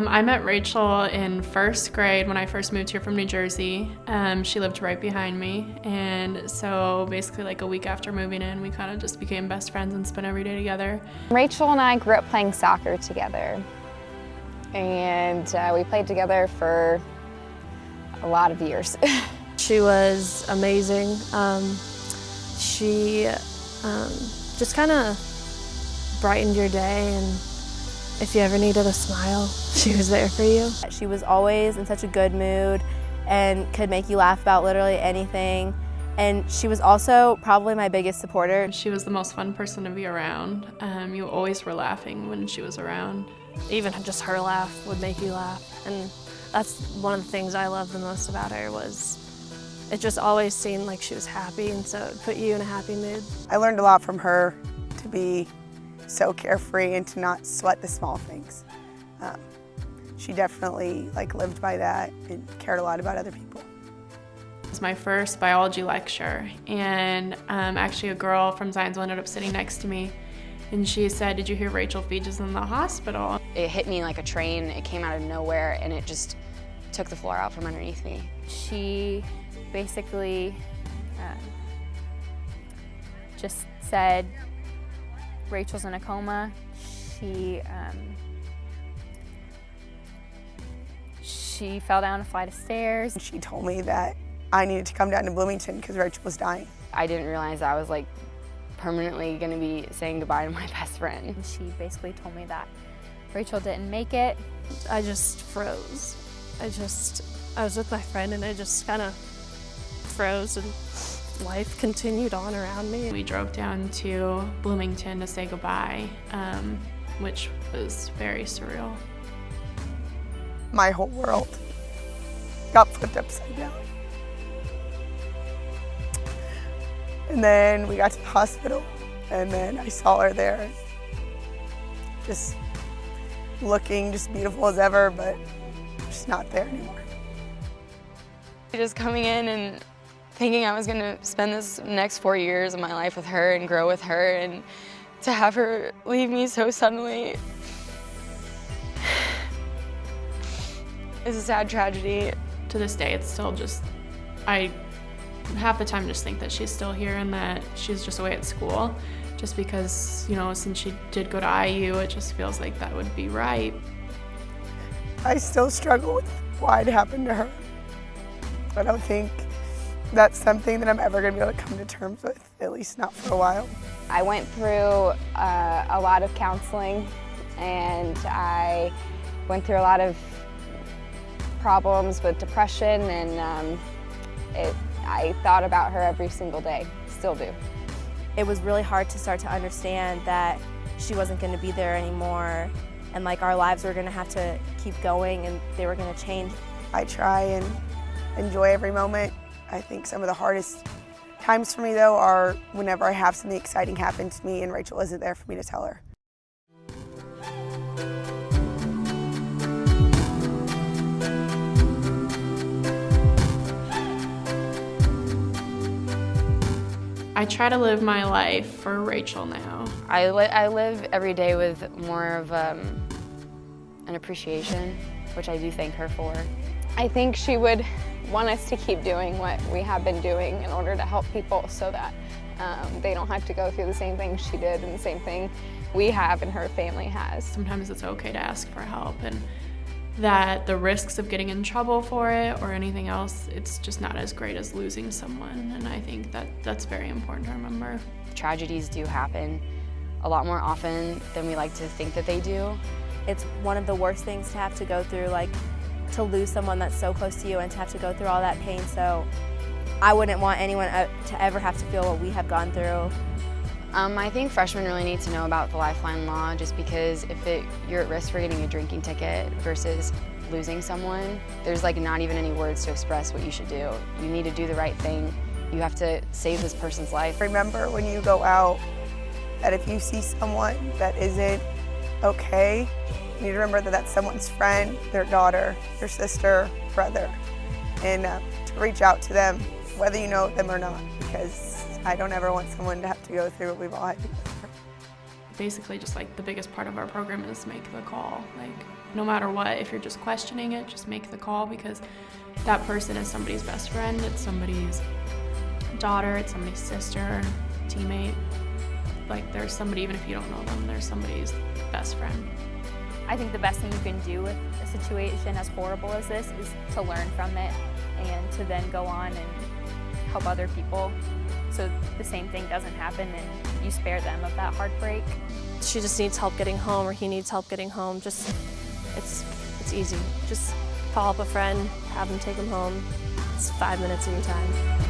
I met Rachel in first grade when I first moved here from New Jersey. She lived right behind me, and so basically like a week after moving in, we kind of just became best friends and spent every day together. Rachel and I grew up playing soccer together, and we played together for a lot of years. She was amazing. She just kind of brightened your day, and if you ever needed a smile, she was there for you. She was always in such a good mood and could make you laugh about literally anything. And she was also probably my biggest supporter. She was the most fun person to be around. You always were laughing when she was around. Even just her laugh would make you laugh. And that's one of the things I loved the most about her was it just always seemed like she was happy, and so it put you in a happy mood. I learned a lot from her to be so carefree and to not sweat the small things. She definitely lived by that and cared a lot about other people. It was my first biology lecture, and actually a girl from Zionsville ended up sitting next to me, and she said, "Did you hear Rachael Fiege is in the hospital?" It hit me like a train. It came out of nowhere, and it just took the floor out from underneath me. She basically just said, Rachel's in a coma. She fell down a flight of stairs. She told me that I needed to come down to Bloomington because Rachel was dying. I didn't realize I was permanently going to be saying goodbye to my best friend. She basically told me that Rachel didn't make it. I just froze. I was with my friend, and I just kind of froze, and life continued on around me. We drove down to Bloomington to say goodbye, which was very surreal. My whole world got flipped upside down. And then we got to the hospital, and then I saw her there, just looking just beautiful as ever, but just not there anymore. Just coming in and thinking I was going to spend this next 4 years of my life with her and grow with her, and to have her leave me so suddenly is a sad tragedy. To this day, it's still just, I half the time just think that she's still here and that she's just away at school, just because, since she did go to IU, it just feels like that would be right. I still struggle with why it happened to her. I don't think that's something that I'm ever going to be able to come to terms with, at least not for a while. I went through a lot of counseling, and I went through a lot of problems with depression, and I thought about her every single day, still do. It was really hard to start to understand that she wasn't going to be there anymore, and our lives were going to have to keep going, and they were going to change. I try and enjoy every moment. I think some of the hardest times for me, though, are whenever I have something exciting happen to me and Rachel isn't there for me to tell her. I try to live my life for Rachel now. I live every day with more of an appreciation, which I do thank her for. I think she would want us to keep doing what we have been doing in order to help people so that they don't have to go through the same thing she did and the same thing we have and her family has. Sometimes it's okay to ask for help, and that the risks of getting in trouble for it or anything else, it's just not as great as losing someone, and I think that's very important to remember. Tragedies do happen a lot more often than we like to think that they do. It's one of the worst things to have to go through, to lose someone that's so close to you and to have to go through all that pain, so I wouldn't want anyone to ever have to feel what we have gone through. I think freshmen really need to know about the Lifeline law, just because if you're at risk for getting a drinking ticket versus losing someone, there's not even any words to express what you should do. You need to do the right thing. You have to save this person's life. Remember when you go out that if you see someone that isn't okay, you need to remember that that's someone's friend, their daughter, their sister, brother, and to reach out to them, whether you know them or not, because I don't ever want someone to have to go through what we've all had to go through. Basically, just the biggest part of our program is make the call. no matter what, if you're just questioning it, just make the call, because that person is somebody's best friend, it's somebody's daughter, it's somebody's sister, teammate. Like, there's somebody, even if you don't know them, there's somebody's best friend. I think the best thing you can do with a situation as horrible as this is to learn from it and to then go on and help other people so the same thing doesn't happen and you spare them of that heartbreak. She just needs help getting home, or he needs help getting home. Just, it's easy. Just call up a friend, have them take him home. It's 5 minutes of your time.